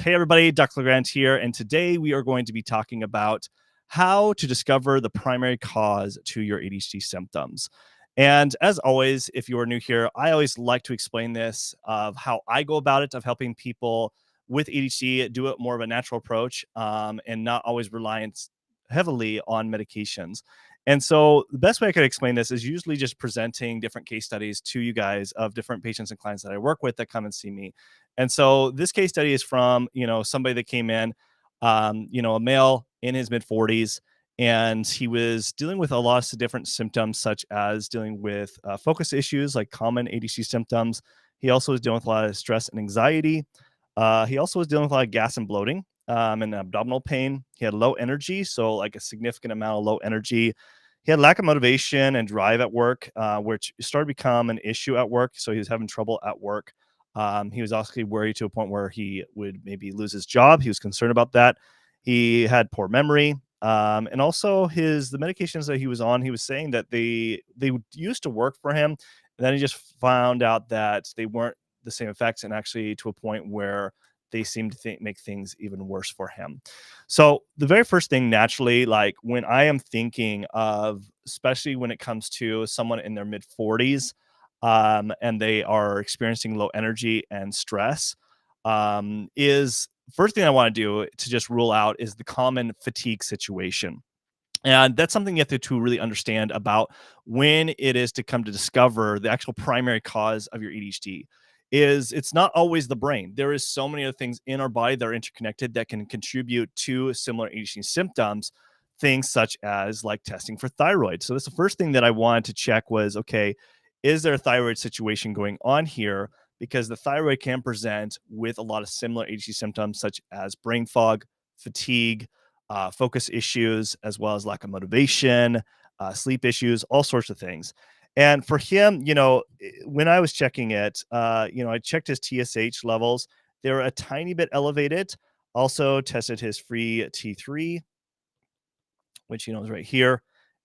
Hey everybody, Dr. Grant here, and today we are going to be talking about how to discover the primary cause to your ADHD symptoms. And as always, if you are new here, I always like to explain this of how I go about it, of helping people with ADHD do it more of a natural approach and not always reliant heavily on medications. And so the best way I could explain this is usually just presenting different case studies to you guys of different patients and clients that I work with that come and see me. And so this case study is from, somebody that came in, a male in his mid 40s, and he was dealing with a lot of different symptoms, such as dealing with focus issues, like common ADHD symptoms. He also was dealing with a lot of stress and anxiety. He also was dealing with a lot of gas and bloating and abdominal pain. He had low energy, so like a significant amount of low energy. He had lack of motivation and drive at work, which started to become an issue at work. So he was having trouble at work. He was also worried to a point where he would maybe lose his job. He was concerned about that. He had poor memory. And also the medications that he was on, he was saying that they used to work for him. And then he just found out that they weren't the same effects, and actually to a point where they seemed to make things even worse for him. So the very first thing, naturally, like when I am thinking of, especially when it comes to someone in their mid 40s, and they are experiencing low energy and stress, is first thing I want to do to just rule out is the common fatigue situation. And that's something you have to really understand about when it is to come to discover the actual primary cause of your ADHD. Is it's not always the brain. There is so many other things in our body that are interconnected that can contribute to similar ADHD symptoms. Things such as like testing for thyroid. So that's the first thing that I wanted to check was, okay, is there a thyroid situation going on here? Because the thyroid can present with a lot of similar ADHD symptoms such as brain fog, fatigue, focus issues, as well as lack of motivation, sleep issues, all sorts of things. And for him, when I was checking it, I checked his TSH levels. They were a tiny bit elevated. Also tested his free T3, which is right here,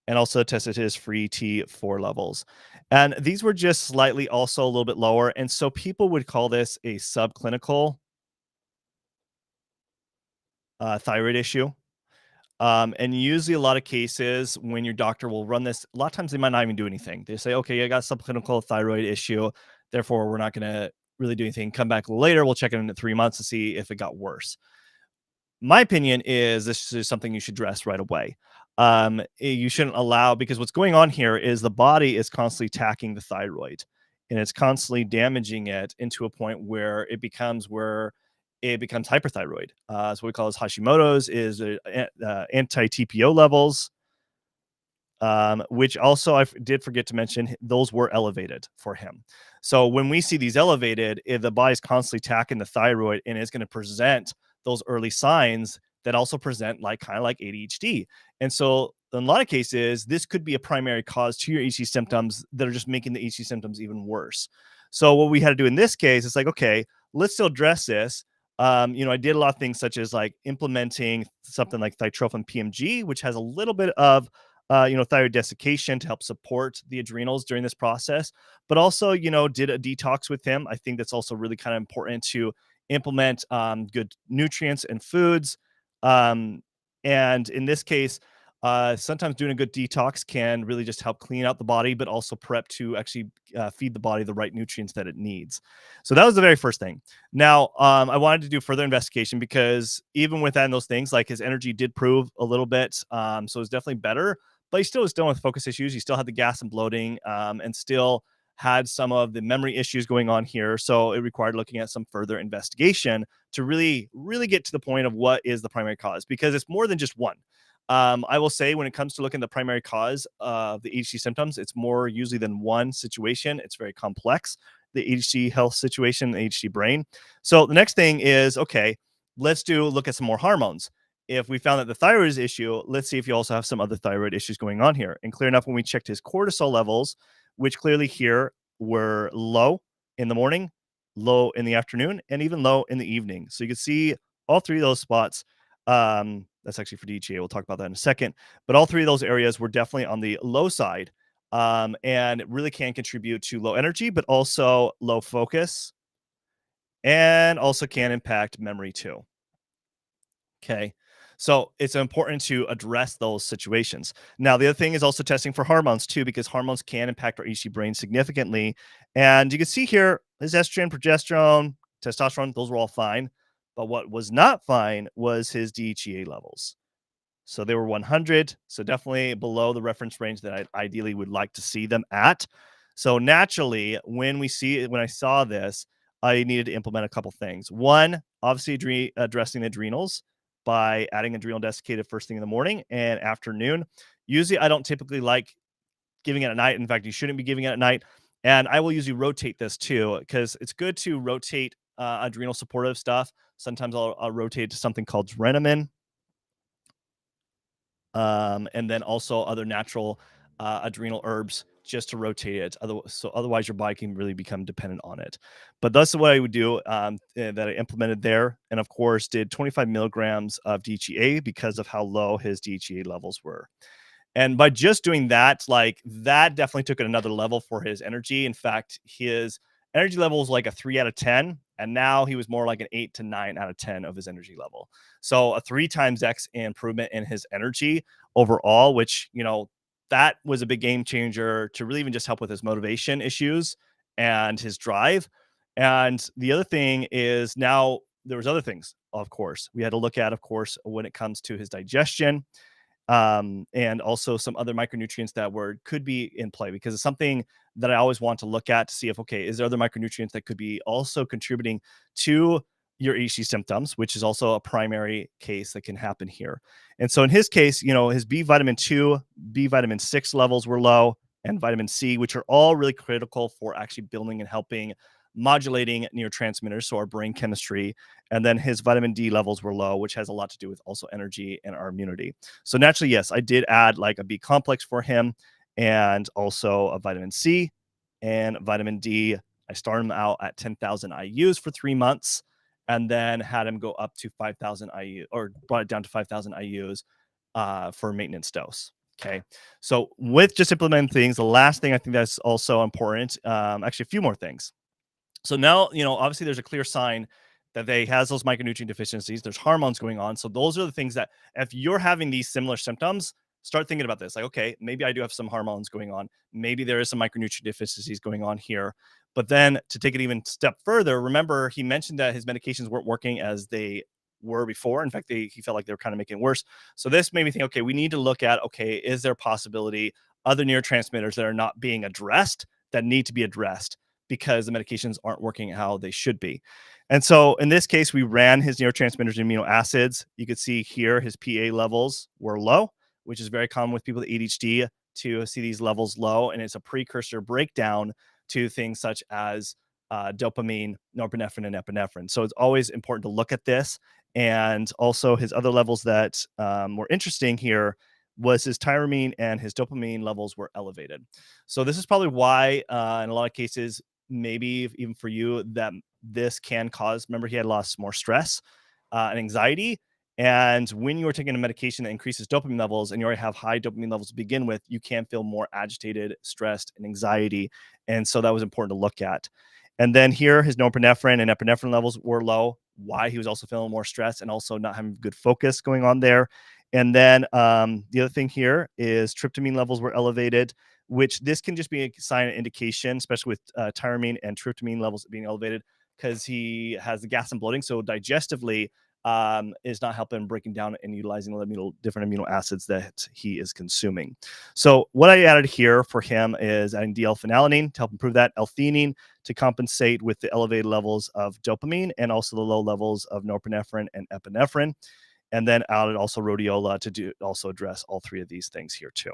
and also tested his free T4 levels. And these were just slightly also a little bit lower. And so people would call this a subclinical thyroid issue. And usually a lot of cases when your doctor will run this, a lot of times they might not even do anything. They say, okay, I got a subclinical thyroid issue. Therefore, we're not going to really do anything. Come back later. We'll check it in 3 months to see if it got worse. My opinion is this is something you should address right away. You shouldn't allow, because what's going on here is the body is constantly attacking the thyroid, and it's constantly damaging it into a point where it becomes hyperthyroid. So what we call as Hashimoto's is anti-TPO levels, which also I did forget to mention, those were elevated for him. So when we see these elevated, if the body's constantly attacking the thyroid, and it's going to present those early signs that also present like kind of like ADHD. And so in a lot of cases, this could be a primary cause to your ADHD symptoms that are just making the ADHD symptoms even worse. So what we had to do in this case is like, okay, let's still address this. I did a lot of things such as like implementing something like thytrophin PMG, which has a little bit of thyroid desiccation to help support the adrenals during this process, but also, did a detox with him. I think that's also really kind of important to implement good nutrients and foods. And in this case, sometimes doing a good detox can really just help clean out the body, but also prep to actually feed the body the right nutrients that it needs. So that was the very first thing. Now, I wanted to do further investigation because even within those things, like his energy did prove a little bit. So it's definitely better, but he still was dealing with focus issues. He still had the gas and bloating, and still had some of the memory issues going on here. So it required looking at some further investigation to really, really get to the point of what is the primary cause, because it's more than just one. I will say when it comes to looking at the primary cause of the ADHD symptoms, it's more usually than one situation. It's very complex, the ADHD health situation, the ADHD brain. So the next thing is, okay, let's look at some more hormones. If we found that the thyroid is issue, let's see if you also have some other thyroid issues going on here. And clear enough, when we checked his cortisol levels, which clearly here were low in the morning, low in the afternoon, and even low in the evening. So you can see all three of those spots. That's actually for DHEA. We'll talk about that in a second. But all three of those areas were definitely on the low side, and it really can contribute to low energy, but also low focus and also can impact memory too. Okay. So it's important to address those situations. Now, the other thing is also testing for hormones too, because hormones can impact our EC brain significantly. And you can see here his estrogen, progesterone, testosterone, those were all fine. But what was not fine was his DHEA levels. So they were 100, so definitely below the reference range that I ideally would like to see them at. So naturally, when I saw this, I needed to implement a couple things. One, obviously addressing the adrenals by adding adrenal desiccated first thing in the morning and afternoon. Usually, I don't typically like giving it at night. In fact, you shouldn't be giving it at night. And I will usually rotate this too, because it's good to rotate adrenal supportive stuff. Sometimes I'll rotate to something called Drenamin, and then also other natural adrenal herbs just to rotate it. Otherwise, your body can really become dependent on it. But that's what I would do that I implemented there. And of course, did 25 milligrams of DHEA because of how low his DHEA levels were. And by just doing that, like that definitely took it another level for his energy. In fact, his energy level was like a 3 out of 10. And now he was more like an 8 to 9 out of 10 of his energy level. So a 3 times X improvement in his energy overall, which, that was a big game changer to really even just help with his motivation issues and his drive. And the other thing is now there was other things, of course, we had to look at, of course, when it comes to his digestion, and also some other micronutrients that could be in play, because it's something that I always want to look at to see if, okay, is there other micronutrients that could be also contributing to your ADHD symptoms, which is also a primary case that can happen here. And so in his case, his B vitamin 2, B vitamin 6 levels were low, and vitamin C, which are all really critical for actually building and helping modulating neurotransmitters, so our brain chemistry. And then his vitamin D levels were low, which has a lot to do with also energy and our immunity. So naturally, yes, I did add like a B complex for him and also a vitamin C and vitamin D. I started him out at 10,000 IUs for 3 months and then had him go up to 5,000 IU, or brought it down to 5,000 IUs for maintenance dose. Okay. So with just implementing things, the last thing I think that's also important, actually a few more things. So now, obviously there's a clear sign that they has those micronutrient deficiencies. There's hormones going on. So those are the things that if you're having these similar symptoms, start thinking about this. Like, okay, maybe I do have some hormones going on. Maybe there is some micronutrient deficiencies going on here. But then to take it even step further, remember he mentioned that his medications weren't working as they were before. In fact, he felt like they were kind of making it worse. So this made me think, okay, we need to look at, okay, is there a possibility other neurotransmitters that are not being addressed that need to be addressed because the medications aren't working how they should be. And so in this case, we ran his neurotransmitters and amino acids. You could see here his PA levels were low, which is very common with people with ADHD to see these levels low. And it's a precursor breakdown to things such as dopamine, norepinephrine, and epinephrine. So it's always important to look at this. And also his other levels that were interesting here was his tyramine and his dopamine levels were elevated. So this is probably why in a lot of cases, maybe even for you, that this can cause, remember he had lost more stress and anxiety. And when you're taking a medication that increases dopamine levels and you already have high dopamine levels to begin with, you can feel more agitated, stressed, and anxiety. And so that was important to look at. And then here, his norepinephrine and epinephrine levels were low. Why? He was also feeling more stress and also not having good focus going on there. And then the other thing here is tryptamine levels were elevated, which this can just be a sign and indication, especially with tyramine and tryptamine levels being elevated, because he has the gas and bloating. So digestively is not helping breaking down and utilizing the different amino acids that he is consuming. So what I added here for him is adding D-L-phenylalanine to help improve that, L-theanine to compensate with the elevated levels of dopamine and also the low levels of norepinephrine and epinephrine. And then added also rhodiola to also address all three of these things here too.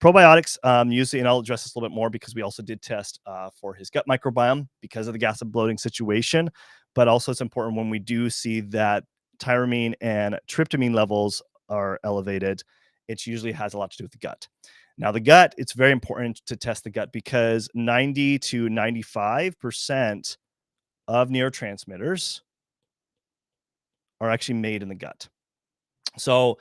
Probiotics, usually, and I'll address this a little bit more because we also did test for his gut microbiome because of the gas and bloating situation. But also it's important when we do see that tyramine and tryptamine levels are elevated, it usually has a lot to do with the gut. Now, the gut, it's very important to test the gut because 90 to 95% of neurotransmitters are actually made in the gut. So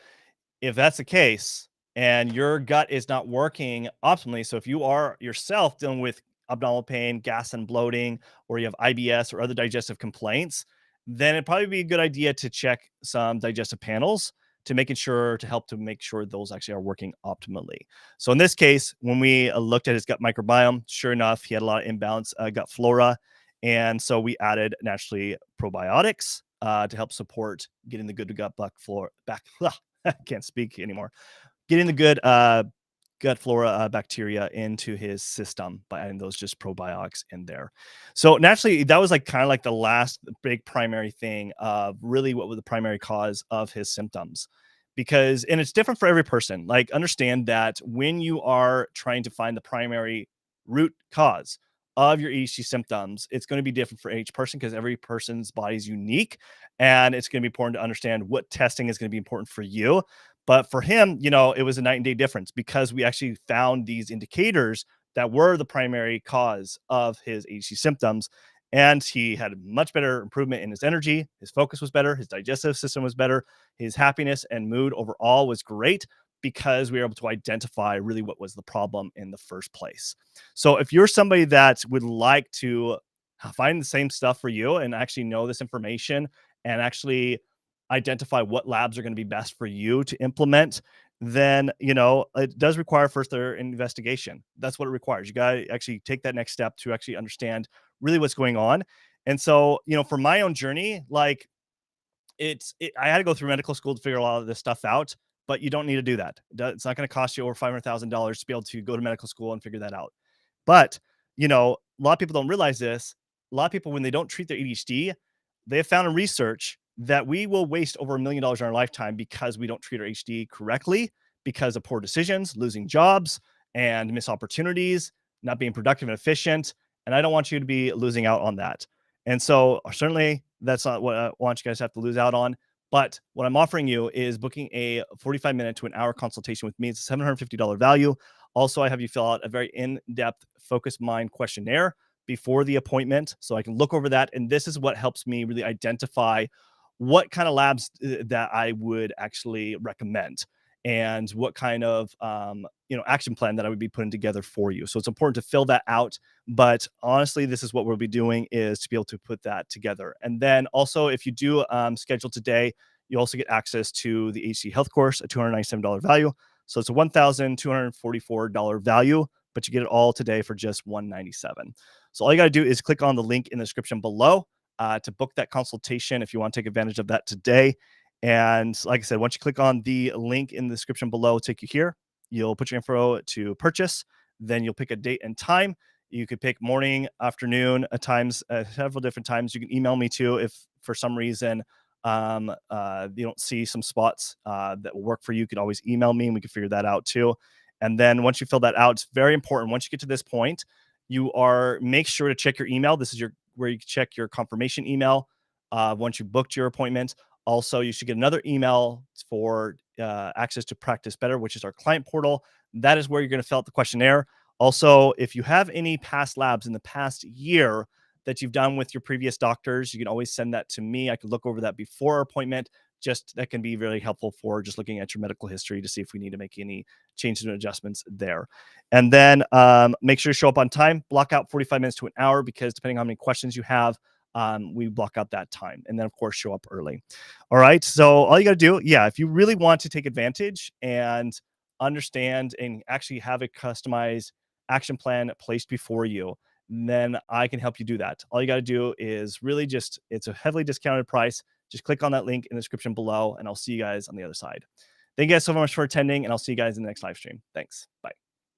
if that's the case and your gut is not working optimally, so if you are yourself dealing with abdominal pain, gas and bloating, or you have IBS or other digestive complaints, then it'd probably be a good idea to check some digestive panels to making sure to help to make sure those actually are working optimally. So in this case, when we looked at his gut microbiome, sure enough, he had a lot of imbalance gut flora, and so we added naturally probiotics to help support getting the good gut flora back. I can't speak anymore. Getting the good gut flora bacteria into his system by adding those just probiotics in there. So naturally, that was like kind of like the last big primary thing of really what was the primary cause of his symptoms. Because, and it's different for every person. Like, understand that when you are trying to find the primary root cause of your EDHD symptoms, it's going to be different for each person because every person's body is unique. And it's going to be important to understand what testing is going to be important for you. But for him, it was a night and day difference because we actually found these indicators that were the primary cause of his ADHD symptoms. And he had much better improvement in his energy. His focus was better. His digestive system was better. His happiness and mood overall was great because we were able to identify really what was the problem in the first place. So if you're somebody that would like to find the same stuff for you and actually know this information and actually identify what labs are going to be best for you to implement, then it does require further investigation. That's what it requires. You got to actually take that next step to actually understand really what's going on. And so, for my own journey, like I had to go through medical school to figure a lot of this stuff out, but you don't need to do that. It's not going to cost you over $500,000 to be able to go to medical school and figure that out. But, a lot of people don't realize this. A lot of people, when they don't treat their ADHD, they have found in research that we will waste over $1 million in our lifetime because we don't treat our ADHD correctly, because of poor decisions, losing jobs, and missed opportunities, not being productive and efficient. And I don't want you to be losing out on that. And so certainly that's not what I want you guys to have to lose out on. But what I'm offering you is booking a 45-minute to an hour consultation with me. It's a $750 value. Also, I have you fill out a very in-depth focused mind questionnaire before the appointment so I can look over that. And this is what helps me really identify what kind of labs that I would actually recommend and what kind of action plan that I would be putting together for you. So it's important to fill that out. But honestly, this is what we'll be doing is to be able to put that together. And then also, if you do schedule today, you also get access to the HC Health course, a $297 value. So it's a $1,244 value, but you get it all today for just $197. So all you got to do is click on the link in the description below to book that consultation if you want to take advantage of that today. And like I said, once you click on the link in the description below, take you here. You'll put your info to purchase. Then you'll pick a date and time. You could pick morning, afternoon, at times, several different times. You can email me too if for some reason you don't see some spots that will work for you. You could always email me and we can figure that out too. And then once you fill that out, it's very important. Once you get to this point, make sure to check your email. This is where you check your confirmation email once you booked your appointment. Also, you should get another email for access to Practice Better, which is our client portal. That is where you're going to fill out the questionnaire. Also, if you have any past labs in the past year that you've done with your previous doctors, you can always send that to me. I can look over that before our appointment. Just that can be really helpful for just looking at your medical history to see if we need to make any changes and adjustments there. And then make sure to show up on time. Block out 45 minutes to an hour because depending on how many questions you have, we block out that time. And then, of course, show up early. All right. So all you got to do, if you really want to take advantage and understand and actually have a customized action plan placed before you, then I can help you do that. All you got to do is really it's a heavily discounted price. Just click on that link in the description below, and I'll see you guys on the other side. Thank you guys so much for attending, and I'll see you guys in the next live stream. Thanks. Bye.